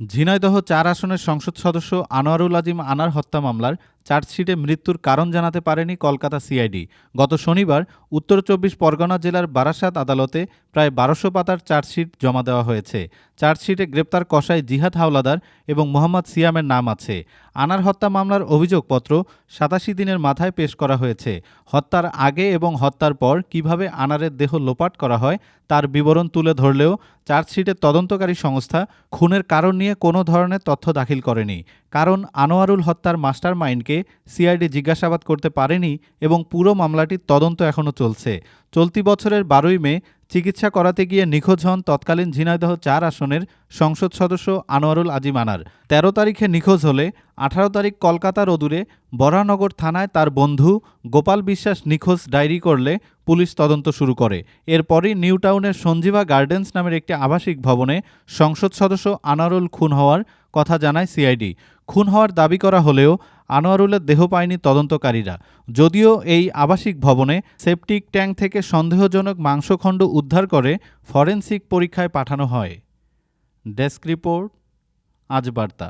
ঝিনাইদহ ৪ আসনের সংসদ সদস্য আনোয়ারুল আজিম আনার হত্যা মামলার চার্জশিটে মৃত্যুর কারণ জানাতে পারেনি কলকাতা সিআইডি। গত শনিবার উত্তর ২৪ পরগনা জেলার বারাসাত আদালতে প্রায় ১২০০ পাতার চার্জশিট জমা দেওয়া হয়েছে। চার্জশিটে গ্রেপ্তার কসাই জিহাদ হাওলাদার এবং মোহাম্মদ সিয়ামের নাম আছে। আনার হত্যা মামলার অভিযোগপত্র ৮৭ দিনের মাথায় পেশ করা হয়েছে। হত্যার আগে এবং হত্যার পর কিভাবে আনারের দেহ লোপাট করা হয় তার বিবরণ তুলে ধরলেও চার্জশিটের তদন্তকারী সংস্থা খুনের কারণ নিয়ে কোনো ধরনের তথ্য দাখিল করেনি। কারণ আনোয়ারুল হত্যার মাস্টার মাইন্ডকে সিআইডি জিজ্ঞাসাবাদ করতে পারেনি এবং পুরো মামলাটির তদন্ত এখনও চলছে। চলতি বছরের ১২ই মে চিকিৎসা করাতে গিয়ে নিখোঁজ হন তৎকালীন ঝিনাইদহ ৪ আসনের সংসদ সদস্য আনোয়ারুল আজিম আনার। ১৩ তারিখে নিখোঁজ হলে ১৮ তারিখ কলকাতার অদূরে বরাহনগর থানায় তার বন্ধু গোপাল বিশ্বাস নিখোঁজ ডায়েরি করলে পুলিশ তদন্ত শুরু করে। এরপরই নিউ টাউনের সঞ্জীবা গার্ডেন্স নামের একটি আবাসিক ভবনে সংসদ সদস্য আনোয়ারুল খুন হওয়ার কথা জানায় সিআইডি। খুন হওয়ার দাবি করা হলেও আনোয়ারুলের দেহ পায়নি তদন্তকারীরা। যদিও এই আবাসিক ভবনে সেপটিক ট্যাঙ্ক থেকে সন্দেহজনক মাংসখণ্ড উদ্ধার করে ফরেনসিক পরীক্ষায় পাঠানো হয়। ডেস্ক রিপোর্ট, আজ বার্তা।